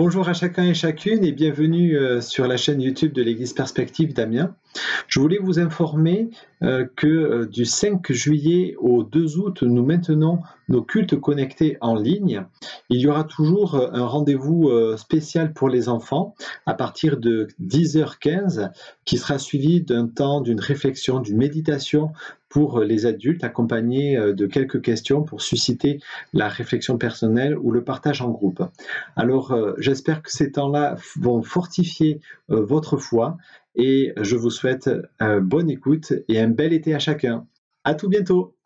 Bonjour à chacun et chacune et bienvenue sur la chaîne YouTube de l'Église Perspective d'Amiens. Je voulais vous informer que du 5 juillet au 2 août, nous maintenons nos cultes connectés en ligne. Il y aura toujours un rendez-vous spécial pour les enfants à partir de 10h15 qui sera suivi d'un temps, d'une réflexion, d'une méditation pour les adultes, accompagné de quelques questions pour susciter la réflexion personnelle ou le partage en groupe. Alors, j'espère que ces temps-là vont fortifier votre foi et je vous souhaite bonne écoute et un bel été à chacun. À tout bientôt.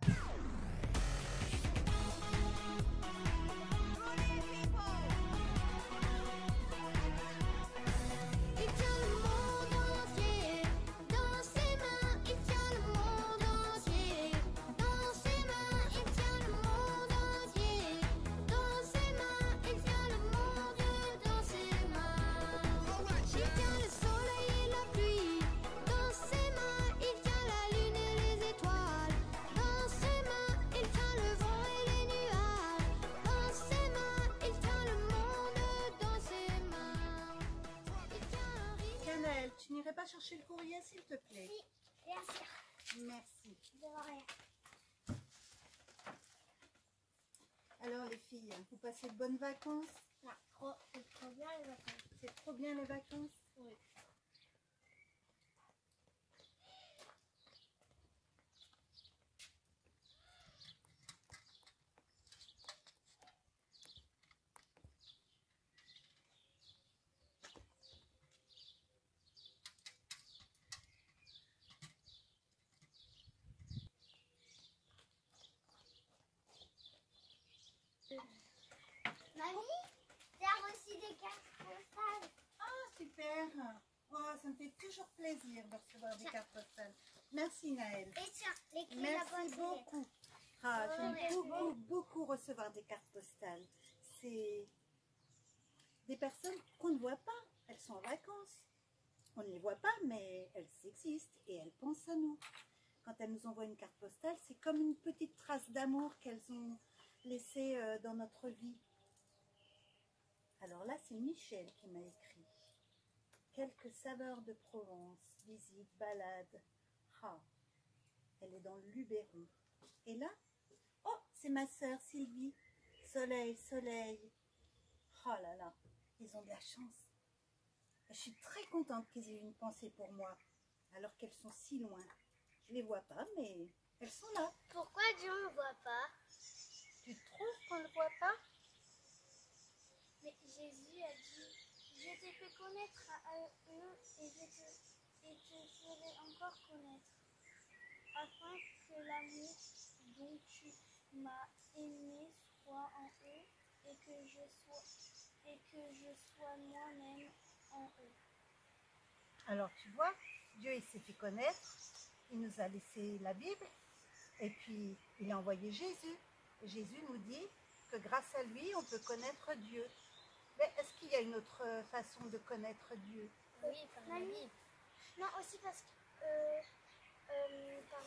Tu n'irais pas chercher le courrier, s'il te plaît? Si, bien sûr. Merci. De rien. Alors les filles, vous passez de bonnes vacances? Non, c'est trop bien les vacances. C'est trop bien les vacances? Oui. Mamie, t'as reçu des cartes postales? Ah, super. Oh, ça me fait toujours plaisir de recevoir des cartes postales. Merci Naël. Et tiens, les clés de la Merci boîte beaucoup. Ah, Ouais. j'aime beaucoup recevoir des cartes postales. C'est des personnes qu'on ne voit pas. Elles sont en vacances. On ne les voit pas, mais elles existent et elles pensent à nous. Quand elles nous envoient une carte postale, c'est comme une petite trace d'amour qu'elles ont laissée dans notre vie. Alors là, c'est Michel qui m'a écrit. Quelques saveurs de Provence, visite, balade. Ah, elle est dans le Luberon. Et là, oh, c'est ma sœur Sylvie. Soleil, soleil. Oh là là, ils ont de la chance. Je suis très contente qu'ils aient eu une pensée pour moi, alors qu'elles sont si loin. Je ne les vois pas, mais elles sont là. Pourquoi Dieu ne me voit pas? Tu trouves qu'on ne le voit pas? Mais Jésus a dit, je t'ai fait connaître à eux et te ferai encore connaître, afin que l'amour dont tu m'as aimé soit en eux et que je sois moi-même en eux. Alors tu vois, Dieu il s'est fait connaître, il nous a laissé la Bible et puis il a envoyé Jésus. Et Jésus nous dit que grâce à lui, on peut connaître Dieu. Mais est-ce qu'il y a une autre façon de connaître Dieu? Oui, par la Bible. Non, aussi parce que par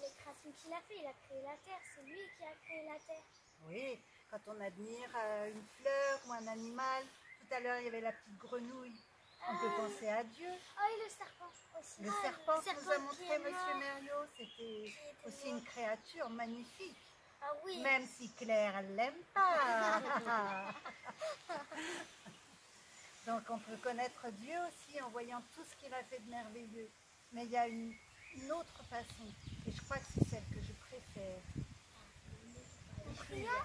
les créations qu'il a fait, il a créé la terre, c'est lui qui a créé la terre. Oui, quand on admire une fleur ou un animal, tout à l'heure il y avait la petite grenouille, on peut penser à Dieu. Ah oui, le serpent aussi. Le serpent que nous a montré qui est Monsieur mort. Merriot, c'était aussi une créature magnifique. Ah oui. Même si Claire, elle l'aime pas. Donc on peut connaître Dieu aussi en voyant tout ce qu'il a fait de merveilleux. Mais il y a une autre façon, et je crois que c'est celle que je préfère. En priant,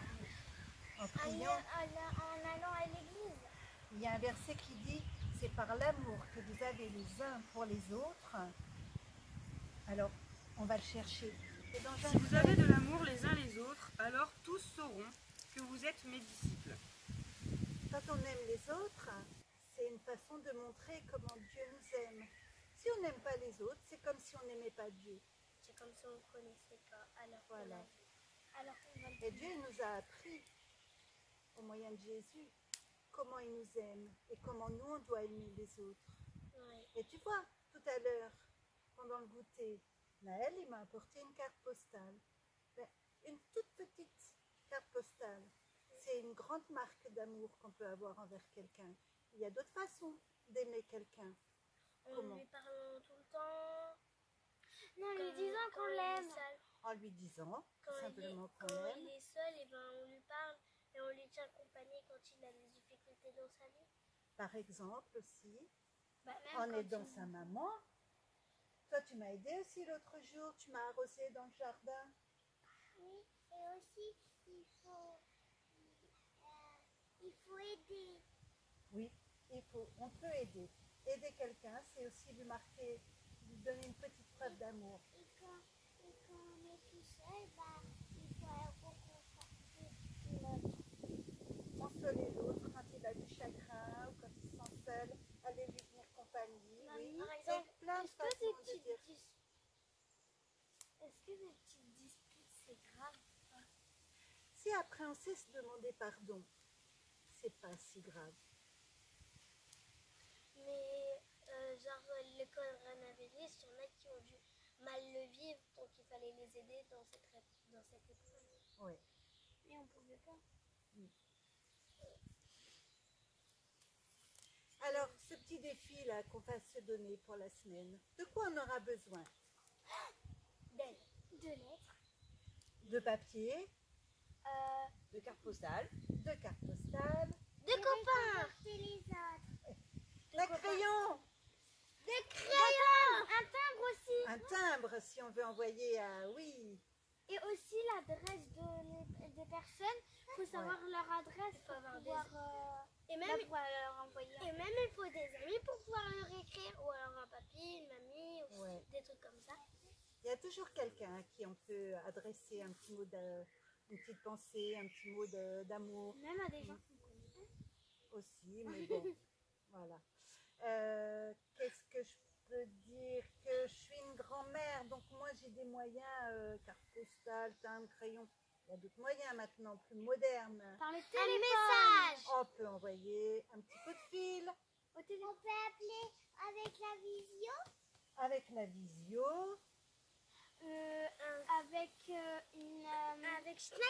En priant, en allant à l'église. il y a un verset qui dit, c'est par l'amour que vous avez les uns pour les autres. Alors, on va le chercher. Si vous avez de l'amour les uns les autres, alors tous sauront que vous êtes mes disciples. Quand on aime les autres, c'est une façon de montrer comment Dieu nous aime. Si on n'aime pas les autres, c'est comme si on n'aimait pas Dieu. C'est comme si on ne connaissait pas. Alors Voilà. Alors on va Et Dieu nous a appris, au moyen de Jésus, comment il nous aime et comment nous, on doit aimer les autres. Ouais. Et tu vois, tout à l'heure, pendant le goûter, Naël, il m'a apporté une carte postale. Ben, une toute petite carte postale. c'est une grande marque d'amour qu'on peut avoir envers quelqu'un. Il y a d'autres façons d'aimer quelqu'un. En Comment? lui parlant tout le temps. Non, en lui disant qu'on l'aime. En lui disant tout Quand simplement qu'on il l'aime. est seul, et ben, on lui parle et on lui tient compagnie quand il a des difficultés dans sa vie. Par exemple aussi, Bah, en même quand aidant il- sa maman. Toi, tu m'as aidé aussi l'autre jour, tu m'as arrosé dans le jardin. Oui, et aussi, il faut aider. Oui, on peut aider. Aider quelqu'un, c'est aussi lui marquer, lui donner une petite preuve d'amour. Et quand on est tout seul, bah, il faut rencontrer l'autre. Consoler l'autre quand il a du chagrin ou quand il se sent seul, aller lui tenir compagnie. Mamie, Oui, par c'est exemple, plein de est-ce que façons de dire. des petites disputes, c'est grave? Si après on sait se demander pardon, c'est pas si grave. Mais genre l'école Ranavélis, il y en a qui ont dû mal le vivre, donc il fallait les aider dans cette épreuve. Oui. Mais on pouvait pas. Alors, ce petit défi là qu'on va se donner pour la semaine, de quoi on aura besoin? De lettres. De papier, De cartes postales. de cartes postales, De copains. Les autres. d'un crayon, Des crayons. Un timbre aussi. un timbre si on veut envoyer à... Oui, Et aussi l'adresse des personnes. Il faut savoir leur adresse pour pouvoir, et même, leur envoyer. Et même il faut des amis pour pouvoir leur écrire. Ou alors un papier, une mamie, ou Ouais. des trucs comme ça. il y a toujours quelqu'un à qui on peut adresser un petit mot une petite pensée, un petit mot d'amour Même à des gens qu'on connaît pas. aussi, mais bon, voilà. Qu'est-ce que je peux dire? Que je suis une grand-mère, donc moi j'ai des moyens, carte postale, timbre, crayon. Il y a d'autres moyens maintenant, plus modernes. Par le téléphone. Message. On peut envoyer un petit coup de fil On peut appeler avec la visio. avec la visio. Avec avec Snap.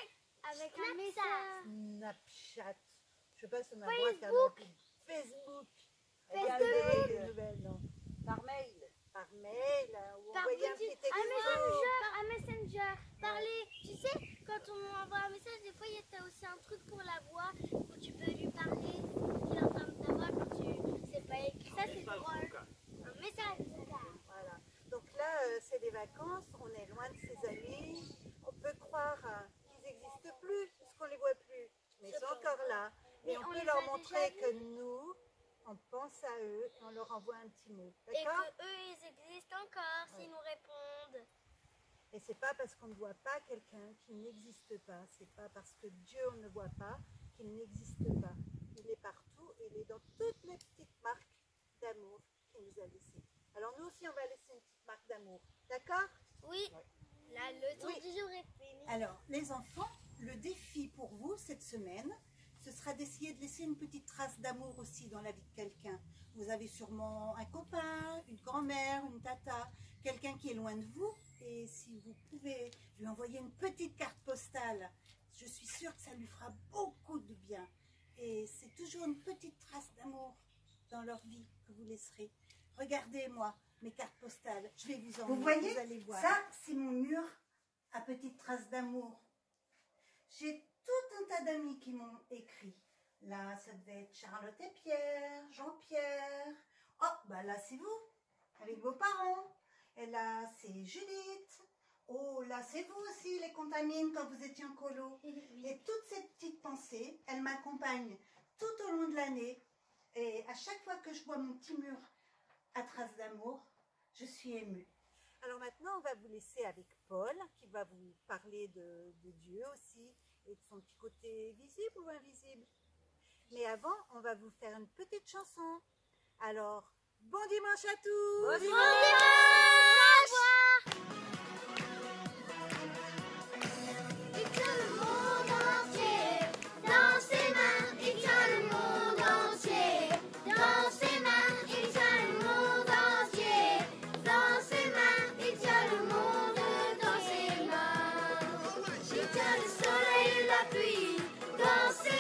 Avec un message. Snapchat. Je sais pas si on a Facebook. le droit de Facebook. Il y a Facebook. des nouvelles, non. Par mail. Par mail, ou Par envoyer un petit- petit texto. un messenger. Parler, tu sais, quand on envoie un message, des fois, il y a aussi un truc pour la voix où tu peux lui parler, qu'il entende ta voix quand tu sais pas écrit. Ça, c'est drôle. Un message. Voilà. Donc là, c'est les vacances, on est loin de ses amis. On peut croire qu'ils n'existent plus, puisqu'on ne les voit plus. Mais ils sont encore là. Mais Et on on peut les leur a montrer déjà que nous, on pense à eux et on leur envoie un petit mot. Et D'accord? que eux, ils existent encore s'ils nous répondent. Et c'est pas parce qu'on ne voit pas quelqu'un qu'il n'existe pas. C'est pas parce que Dieu on ne voit pas qu'il n'existe pas. Il est partout et il est dans toutes les petites marques d'amour qu'il nous a laissées. Alors nous aussi on va laisser une petite marque d'amour. D'accord? Oui. La leçon Oui. du jour est finie. Alors les enfants, le défi pour vous cette semaine, ce sera d'essayer de laisser une petite trace d'amour aussi dans la vie de quelqu'un. Vous avez sûrement un copain, une grand-mère, une tata, quelqu'un qui est loin de vous. Et si vous pouvez lui envoyer une petite carte postale, je suis sûre que ça lui fera beaucoup de bien. Et c'est toujours une petite trace d'amour dans leur vie que vous laisserez. Regardez-moi mes cartes postales, je vais vous envoyer. Vous voyez, vous allez voir. Ça, c'est mon mur à petites traces d'amour. J'ai tout un tas d'amis qui m'ont écrit. Là, ça devait être Charlotte et Pierre, Jean-Pierre. Oh, bah là, c'est vous, avec vos parents. Et là, c'est Judith. Oh, là, c'est vous aussi, les contamines, quand vous étiez en colo. Et toutes ces petites pensées, elles m'accompagnent tout au long de l'année. Et à chaque fois que je vois mon petit mur à traces d'amour, je suis émue. Alors maintenant, on va vous laisser avec Paul, qui va vous parler de Dieu aussi, et de son petit côté visible ou invisible. Mais avant, on va vous faire une petite chanson. Alors, bon dimanche à tous! Bon Il tient le monde entier dans ses mains. Il tient le monde entier dans ses mains. Il tient le monde entier dans ses mains. Il tient le monde dans ses mains. Il tient le soleil et la pluie dans ses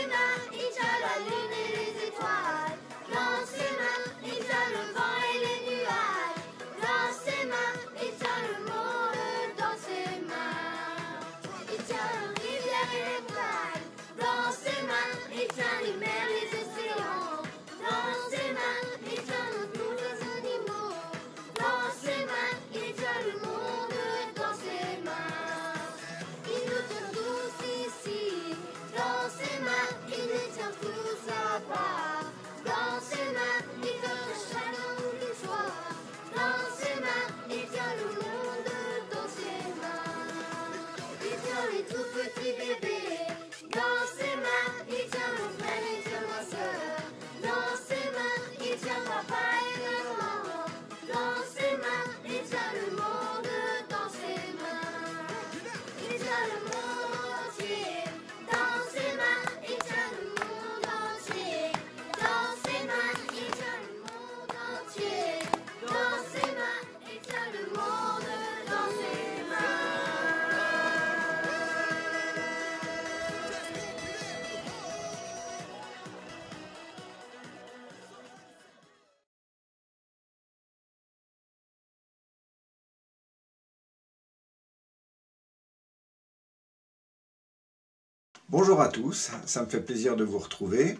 Bonjour à tous, ça me fait plaisir de vous retrouver.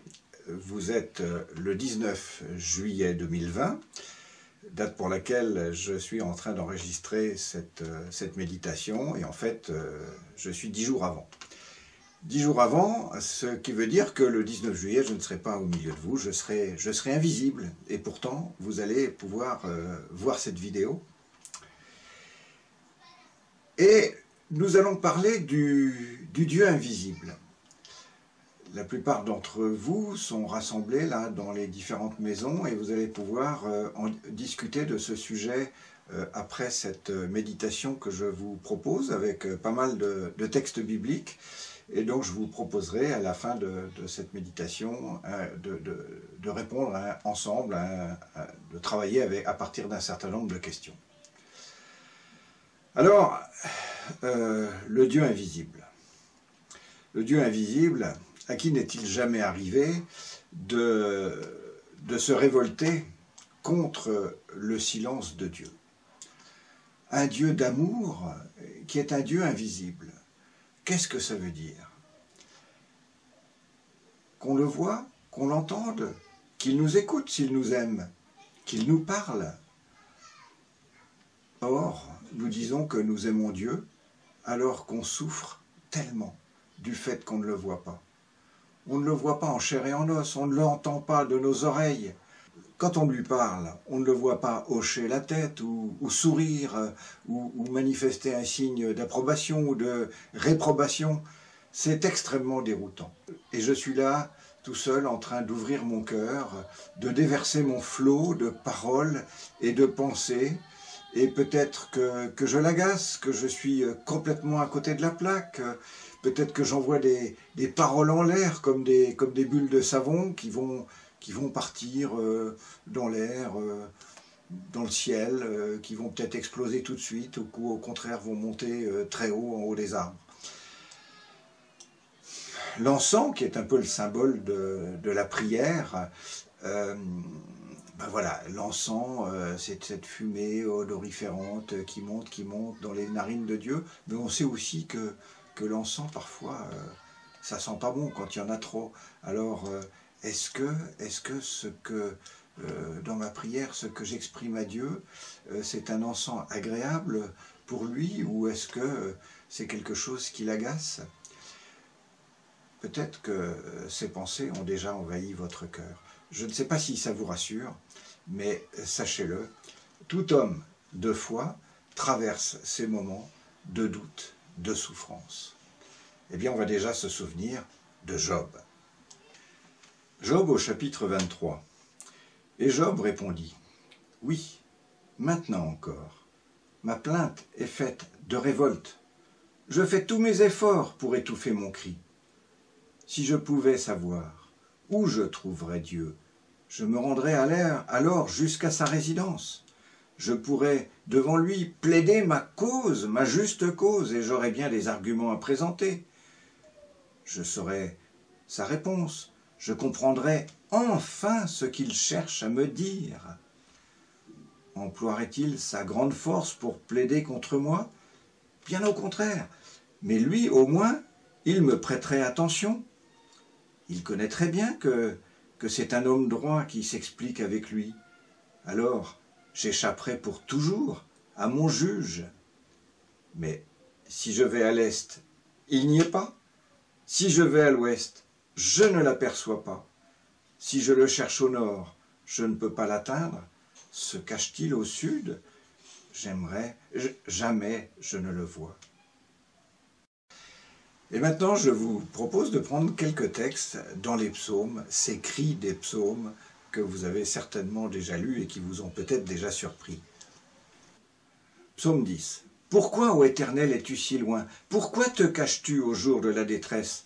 Vous êtes le 19 juillet 2020, date pour laquelle je suis en train d'enregistrer cette méditation, et en fait, je suis 10 jours avant. 10 jours avant, ce qui veut dire que le 19 juillet, je ne serai pas au milieu de vous, je serai invisible, et pourtant, vous allez pouvoir voir cette vidéo. Et nous allons parler du Dieu invisible. La plupart d'entre vous sont rassemblés là dans les différentes maisons et vous allez pouvoir en discuter de ce sujet après cette méditation que je vous propose avec pas mal de textes bibliques. Et donc je vous proposerai à la fin de cette méditation de répondre ensemble, de travailler à partir d'un certain nombre de questions. Alors, le Dieu invisible. Le Dieu invisible, à qui n'est-il jamais arrivé de se révolter contre le silence de Dieu? Un Dieu d'amour qui est un Dieu invisible. Qu'est-ce que ça veut dire? Qu'on le voit, qu'on l'entende, qu'il nous écoute s'il nous aime, qu'il nous parle. Or, nous disons que nous aimons Dieu alors qu'on souffre tellement du fait qu'on ne le voit pas. On ne le voit pas en chair et en os, on ne l'entend pas de nos oreilles. Quand on lui parle, on ne le voit pas hocher la tête ou sourire ou manifester un signe d'approbation ou de réprobation. C'est extrêmement déroutant. Et je suis là, tout seul, en train d'ouvrir mon cœur, de déverser mon flot de paroles et de pensées. Et peut-être que je l'agace, que je suis complètement à côté de la plaque. Peut-être que j'envoie des paroles en l'air comme des bulles de savon qui vont partir dans l'air, dans le ciel, qui vont peut-être exploser tout de suite, ou au contraire vont monter très haut, en haut des arbres. L'encens, qui est un peu le symbole de la prière, ben voilà, l'encens, c'est cette fumée odoriférante qui monte dans les narines de Dieu, mais on sait aussi que l'encens, parfois, ça sent pas bon quand il y en a trop. Alors, est-ce que dans ma prière, ce que j'exprime à Dieu, c'est un encens agréable pour lui, ou est-ce que c'est quelque chose qui l'agace? Peut-être que ces pensées ont déjà envahi votre cœur. Je ne sais pas si ça vous rassure, mais sachez-le, tout homme de foi traverse ces moments de doute, de souffrance. Eh bien, on va déjà se souvenir de Job. Job au chapitre 23. Et Job répondit, « Oui, maintenant encore, ma plainte est faite de révolte. Je fais tous mes efforts pour étouffer mon cri. Si je pouvais savoir où je trouverais Dieu, je me rendrais alors jusqu'à sa résidence. Je pourrais devant lui plaider ma cause, ma juste cause, et j'aurais bien des arguments à présenter. Je saurais sa réponse, je comprendrais enfin ce qu'il cherche à me dire. Emploierait-il sa grande force pour plaider contre moi? Bien au contraire, mais lui au moins, il me prêterait attention. Il connaîtrait bien que c'est un homme droit qui s'explique avec lui. Alors, j'échapperai pour toujours à mon juge. Mais si je vais à l'est, il n'y est pas. Si je vais à l'ouest, je ne l'aperçois pas. Si je le cherche au nord, je ne peux pas l'atteindre. Se cache-t-il au sud? Jamais je ne le vois. Et maintenant, je vous propose de prendre quelques textes dans les psaumes, ces cris des psaumes que vous avez certainement déjà lus et qui vous ont peut-être déjà surpris. Psaume 10. Pourquoi, ô Éternel, es-tu si loin? Pourquoi te caches-tu au jour de la détresse?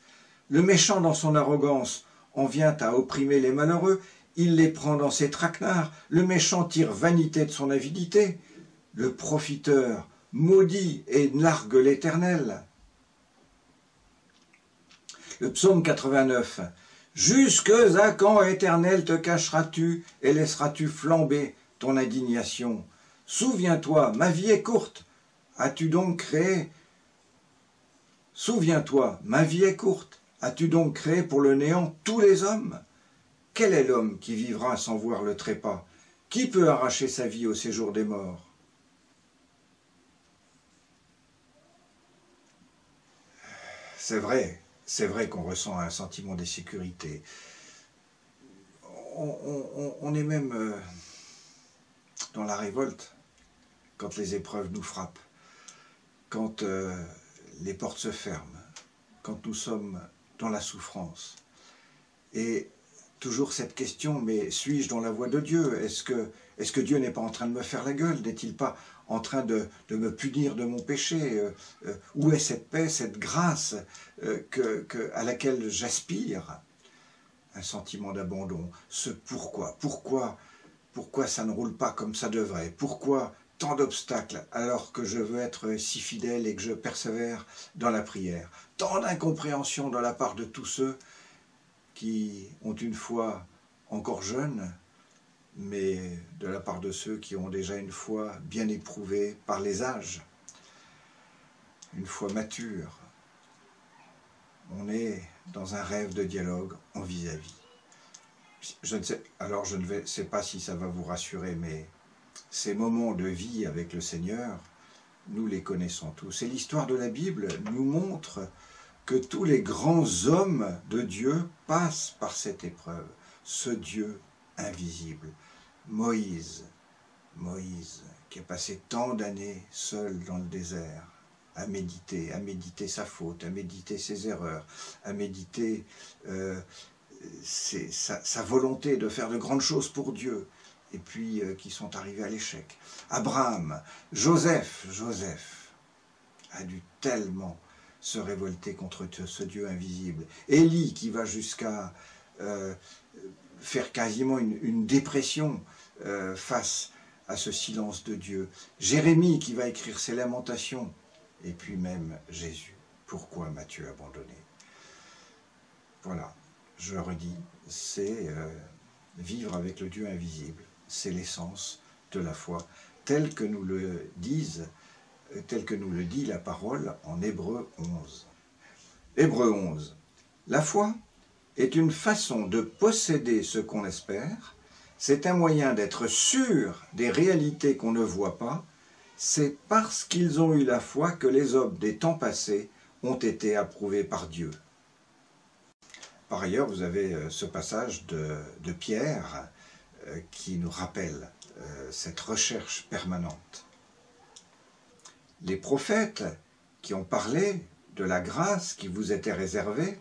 Le méchant dans son arrogance en vient à opprimer les malheureux, il les prend dans ses traquenards, le méchant tire vanité de son avidité, le profiteur maudit et nargue l'Éternel. Le psaume 89. Jusque à quand, Éternel, te cacheras-tu et laisseras-tu flamber ton indignation? Souviens-toi, ma vie est courte. As-tu donc créé? Souviens-toi, ma vie est courte. As-tu donc créé pour le néant tous les hommes? Quel est l'homme qui vivra sans voir le trépas? Qui peut arracher sa vie au séjour des morts? C'est vrai qu'on ressent un sentiment d'insécurité. On est même dans la révolte quand les épreuves nous frappent, quand les portes se ferment, quand nous sommes dans la souffrance. Et toujours cette question, mais suis-je dans la voie de Dieu? Est-ce que Dieu n'est pas en train de me faire la gueule? N'est-il pas en train de me punir de mon péché? Où est cette paix, cette grâce à laquelle j'aspire? Un sentiment d'abandon, ce pourquoi ça ne roule pas comme ça devrait? Pourquoi tant d'obstacles alors que je veux être si fidèle et que je persévère dans la prière? Tant d'incompréhension de la part de tous ceux qui ont une foi encore jeune, mais de la part de ceux qui ont déjà une foi bien éprouvée par les âges, une foi mature. On est dans un rêve de dialogue en vis-à-vis. Je ne sais pas si ça va vous rassurer, mais ces moments de vie avec le Seigneur, nous les connaissons tous. Et l'histoire de la Bible nous montre que tous les grands hommes de Dieu passent par cette épreuve, ce Dieu invisible. Moïse, qui a passé tant d'années seul dans le désert, à méditer sa faute, à méditer ses erreurs, à méditer sa volonté de faire de grandes choses pour Dieu, et puis qui sont arrivés à l'échec. Abraham, Joseph a dû tellement se révolter contre ce Dieu invisible. Élie qui va jusqu'à faire quasiment une dépression face à ce silence de Dieu. Jérémie qui va écrire ses lamentations. Et puis même Jésus. Pourquoi m'as-tu abandonné? Voilà, je redis, c'est vivre avec le Dieu invisible. C'est l'essence de la foi, telle que nous le dit la parole en Hébreux 11. Hébreux 11. La foi est une façon de posséder ce qu'on espère, c'est un moyen d'être sûr des réalités qu'on ne voit pas. C'est parce qu'ils ont eu la foi que les hommes des temps passés ont été approuvés par Dieu. Par ailleurs, vous avez ce passage de Pierre qui nous rappelle cette recherche permanente. Les prophètes qui ont parlé de la grâce qui vous était réservée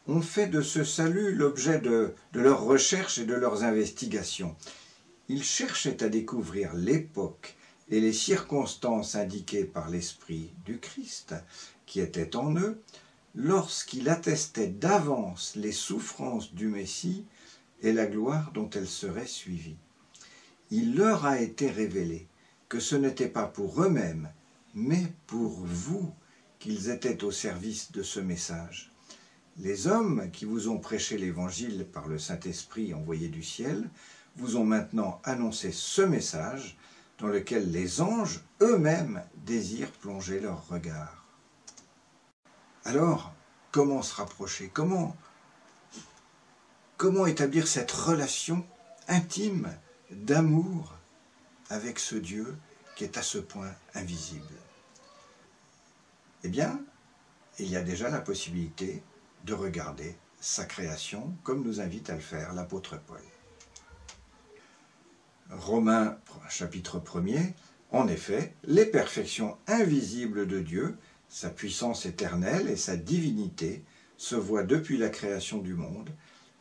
ont fait de ce salut l'objet de leurs recherches et de leurs investigations. Ils cherchaient à découvrir l'époque et les circonstances indiquées par l'Esprit du Christ qui était en eux, lorsqu'il attestait d'avance les souffrances du Messie et la gloire dont elles seraient suivies. Il leur a été révélé que ce n'était pas pour eux-mêmes, mais pour vous qu'ils étaient au service de ce message. Les hommes qui vous ont prêché l'Évangile par le Saint-Esprit envoyé du ciel vous ont maintenant annoncé ce message dans lequel les anges eux-mêmes désirent plonger leur regard. Alors, comment se rapprocher? Comment établir cette relation intime d'amour avec ce Dieu qui est à ce point invisible? Eh bien, il y a déjà la possibilité de regarder sa création, comme nous invite à le faire l'apôtre Paul. Romains chapitre 1er, en effet, les perfections invisibles de Dieu, sa puissance éternelle et sa divinité se voient depuis la création du monde,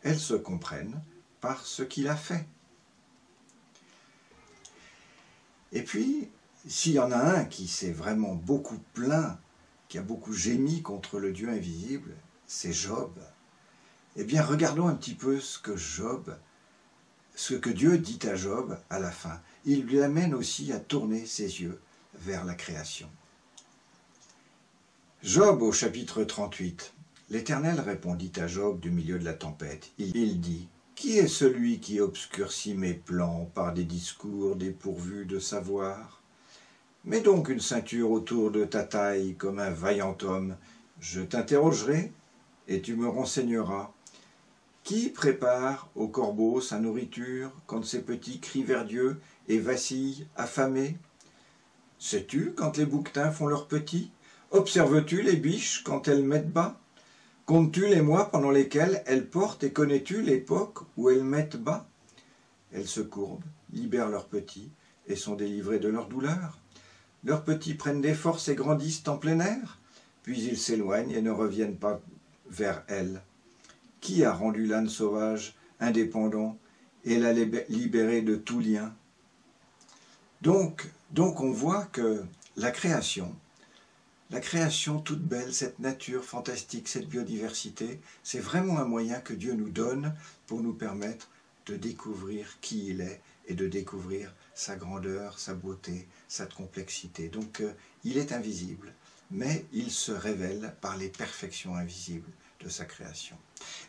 elles se comprennent par ce qu'il a fait. Et puis, s'il y en a un qui s'est vraiment beaucoup plaint, qui a beaucoup gémi contre le Dieu invisible, c'est Job. Eh bien, regardons un petit peu ce que Dieu dit à Job à la fin. Il lui amène aussi à tourner ses yeux vers la création. Job au chapitre 38. L'Éternel répondit à Job du milieu de la tempête. Il dit, « Qui est celui qui obscurcit mes plans par des discours dépourvus de savoir? Mets donc une ceinture autour de ta taille comme un vaillant homme. Je t'interrogerai et tu me renseigneras. Qui prépare au corbeau sa nourriture quand ses petits crient vers Dieu et vacillent affamés? Sais-tu quand les bouquetins font leurs petits? Observes-tu les biches quand elles mettent bas? Comptes-tu les mois pendant lesquels elles portent et connais-tu l'époque où elles mettent bas? Elles se courbent, libèrent leurs petits et sont délivrées de leur douleur. Leurs petits prennent des forces et grandissent en plein air, puis ils s'éloignent et ne reviennent pas vers elles. Qui a rendu l'âne sauvage, indépendant, et l'a libéré de tout lien? Donc on voit que la création toute belle, cette nature fantastique, cette biodiversité, c'est vraiment un moyen que Dieu nous donne pour nous permettre de découvrir qui il est et de découvrir sa grandeur, sa beauté, sa complexité. Donc il est invisible, mais il se révèle par les perfections invisibles de sa création.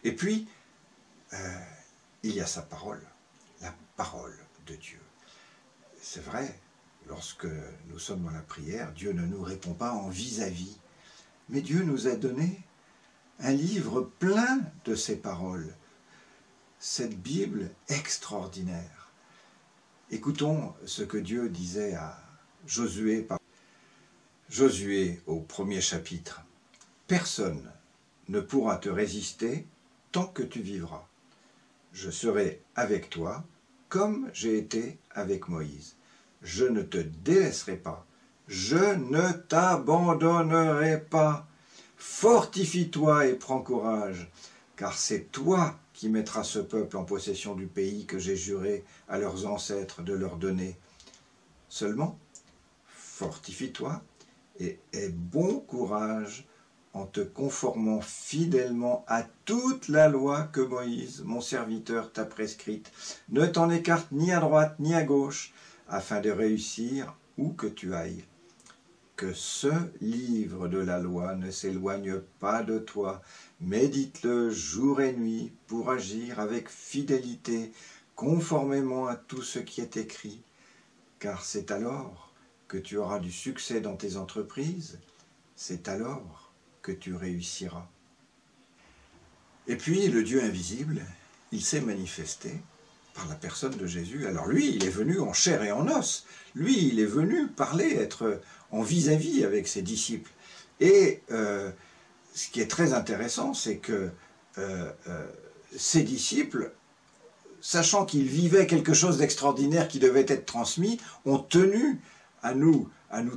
Et puis, il y a sa parole, la parole de Dieu. C'est vrai, lorsque nous sommes dans la prière, Dieu ne nous répond pas en vis-à-vis, mais Dieu nous a donné un livre plein de ses paroles, cette Bible extraordinaire. Écoutons ce que Dieu disait à Josué. Josué, au 1er chapitre. « Personne ne pourra te résister tant que tu vivras. Je serai avec toi comme j'ai été avec Moïse. Je ne te délaisserai pas, je ne t'abandonnerai pas. Fortifie-toi et prends courage, car c'est toi qui mettras ce peuple en possession du pays que j'ai juré à leurs ancêtres de leur donner. Seulement, fortifie-toi et aie bon courage en te conformant fidèlement à toute la loi que Moïse, mon serviteur, t'a prescrite. Ne t'en écarte ni à droite ni à gauche, afin de réussir où que tu ailles. Que ce livre de la loi ne s'éloigne pas de toi. Médite-le jour et nuit pour agir avec fidélité, conformément à tout ce qui est écrit. Car c'est alors que tu auras du succès dans tes entreprises, c'est alors que tu réussiras. Et puis, le Dieu invisible, il s'est manifesté par la personne de Jésus. Alors lui, il est venu en chair et en os. Lui, il est venu parler, être en vis-à-vis avec ses disciples. Et ce qui est très intéressant, c'est que ses disciples, sachant qu'ils vivaient quelque chose d'extraordinaire qui devait être transmis, ont tenu à nous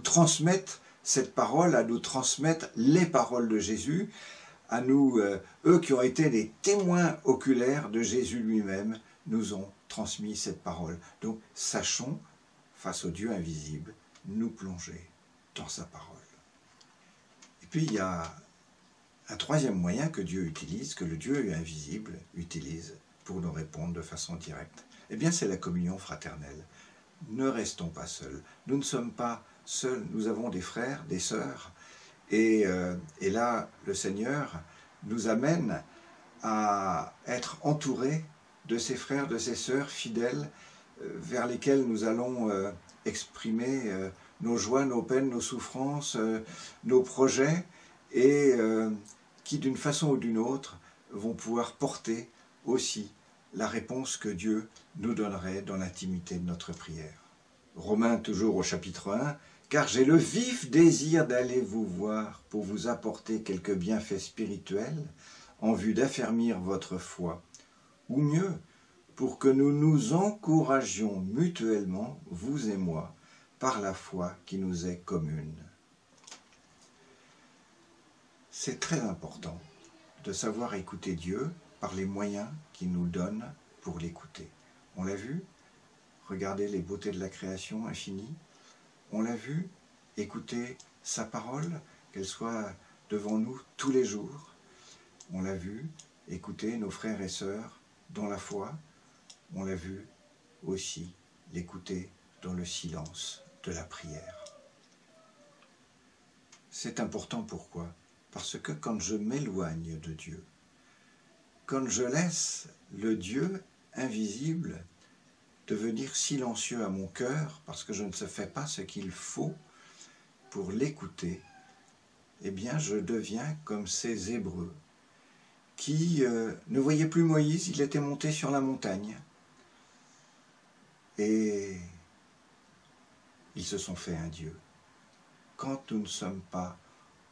transmettre cette parole, à nous transmettre les paroles de Jésus, à nous, eux qui ont été des témoins oculaires de Jésus lui-même, nous ont transmis cette parole. Donc, sachons, face au Dieu invisible, nous plonger dans sa parole. Et puis, il y a un troisième moyen que Dieu utilise, que le Dieu invisible utilise pour nous répondre de façon directe. Eh bien, c'est la communion fraternelle. Ne restons pas seuls. Nous ne sommes pas seuls, nous avons des frères, des sœurs, et là, le Seigneur nous amène à être entourés de ces frères, de ces sœurs fidèles, vers lesquels nous allons exprimer nos joies, nos peines, nos souffrances, nos projets, et qui, d'une façon ou d'une autre, vont pouvoir porter aussi la réponse que Dieu nous donnerait dans l'intimité de notre prière. Romains, toujours au chapitre 1, « Car j'ai le vif désir d'aller vous voir pour vous apporter quelques bienfaits spirituels en vue d'affermir votre foi, ou mieux, pour que nous nous encouragions mutuellement, vous et moi, par la foi qui nous est commune. » C'est très important de savoir écouter Dieu par les moyens qu'il nous donne pour l'écouter. On l'a vu, regarder les beautés de la création infinie. On l'a vu, écouter sa parole, qu'elle soit devant nous tous les jours. On l'a vu, écouter nos frères et sœurs dans la foi. On l'a vu aussi, l'écouter dans le silence de la prière. C'est important, pourquoi? Parce que quand je m'éloigne de Dieu, quand je laisse le Dieu invisible devenir silencieux à mon cœur, parce que je ne fais pas ce qu'il faut pour l'écouter, eh bien je deviens comme ces Hébreux qui ne voyait plus Moïse, il était monté sur la montagne. Et ils se sont fait un Dieu. Quand nous ne sommes pas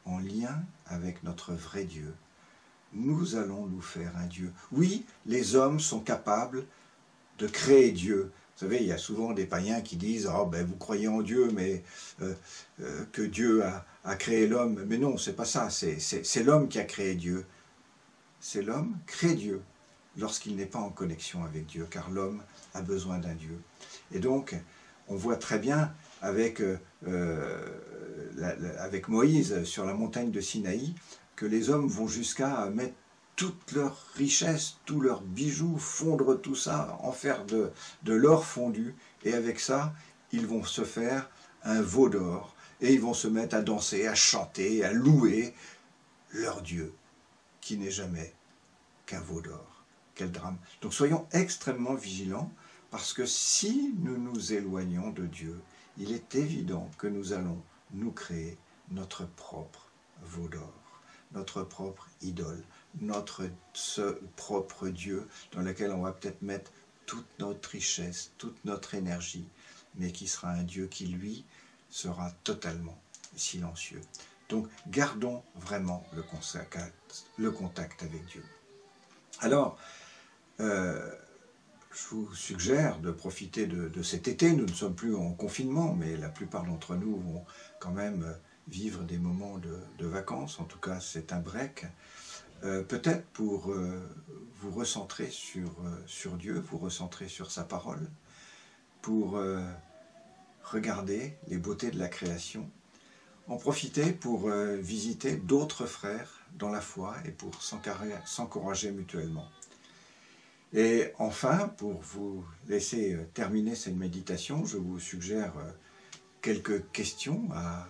en lien avec notre vrai Dieu, nous allons nous faire un Dieu. Oui, les hommes sont capables de créer Dieu. Vous savez, il y a souvent des païens qui disent « Oh, ben, vous croyez en Dieu, mais que Dieu a créé l'homme. » Mais non, c'est pas ça, c'est l'homme qui a créé Dieu. C'est l'homme crée Dieu lorsqu'il n'est pas en connexion avec Dieu, car l'homme a besoin d'un Dieu. Et donc, on voit très bien avec Moïse sur la montagne de Sinaï que les hommes vont jusqu'à mettre toute leur richesse, tous leurs bijoux, fondre tout ça, en faire de l'or fondu, et avec ça, ils vont se faire un veau d'or, et ils vont se mettre à danser, à chanter, à louer leur Dieu, qui n'est jamais qu'un veau d'or. Quel drame! Donc soyons extrêmement vigilants, parce que si nous nous éloignons de Dieu, il est évident que nous allons nous créer notre propre veau d'or, notre propre idole, notre propre Dieu, dans lequel on va peut-être mettre toute notre richesse, toute notre énergie, mais qui sera un Dieu qui, lui, sera totalement silencieux. Donc, gardons vraiment le contact avec Dieu. Alors, je vous suggère de profiter de cet été. Nous ne sommes plus en confinement, mais la plupart d'entre nous vont quand même vivre des moments de vacances. En tout cas, c'est un break. Peut-être pour vous recentrer sur Dieu, vous recentrer sur sa parole, pour regarder les beautés de la création, en profiter pour visiter d'autres frères dans la foi et pour s'encourager mutuellement. Et enfin, pour vous laisser terminer cette méditation, je vous suggère quelques questions à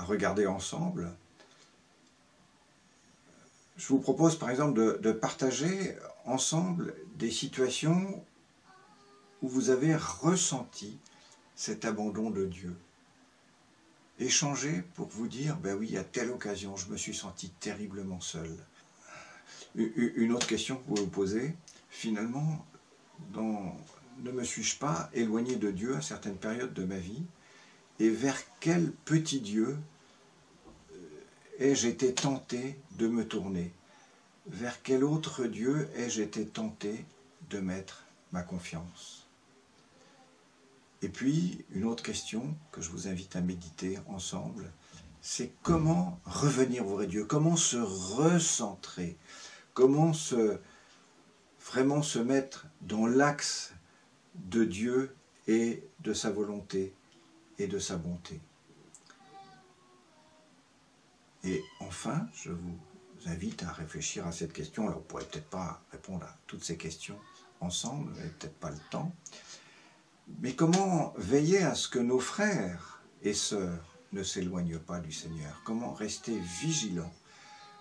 regarder ensemble. Je vous propose par exemple de partager ensemble des situations où vous avez ressenti cet abandon de Dieu. Échanger pour vous dire, ben oui, à telle occasion, je me suis senti terriblement seul. Une autre question que vous pouvez vous poser, finalement, ne me suis-je pas éloigné de Dieu à certaines périodes de ma vie? Et vers quel petit Dieu ai-je été tenté de me tourner? Vers quel autre Dieu ai-je été tenté de mettre ma confiance? Et puis, une autre question que je vous invite à méditer ensemble, c'est comment revenir au vrai Dieu, comment se recentrer, comment vraiment se mettre dans l'axe de Dieu et de sa volonté et de sa bonté. Et enfin, je vous invite à réfléchir à cette question. Alors, on ne pourrait peut-être pas répondre à toutes ces questions ensemble, on n'avait peut-être pas le temps. Mais comment veiller à ce que nos frères et sœurs ne s'éloignent pas du Seigneur? Comment rester vigilants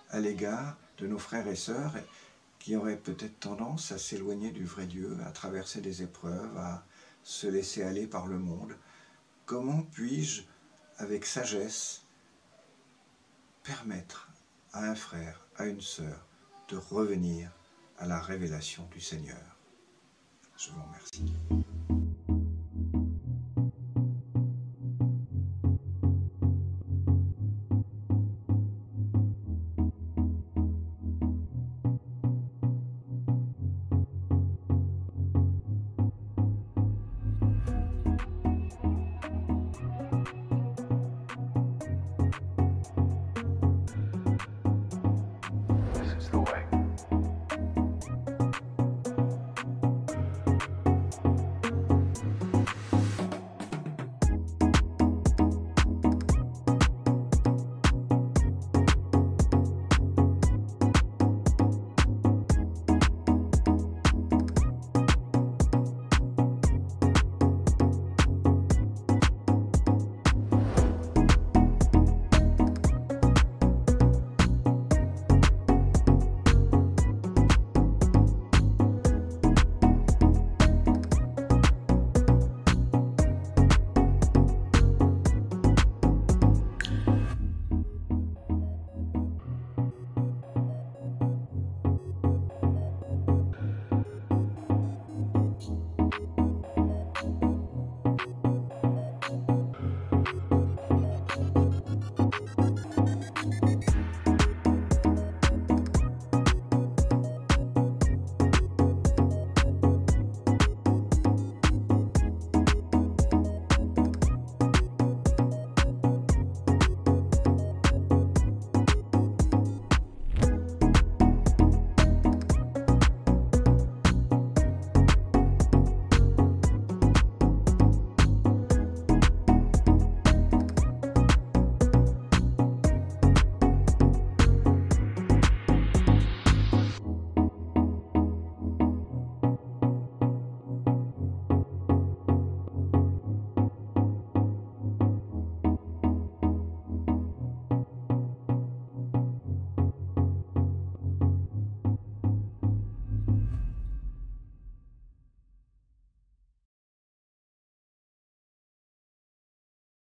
à l'égard de nos frères et sœurs qui auraient peut-être tendance à s'éloigner du vrai Dieu, à traverser des épreuves, à se laisser aller par le monde? Comment puis-je, avec sagesse, permettre à un frère, à une sœur, de revenir à la révélation du Seigneur? Je vous remercie.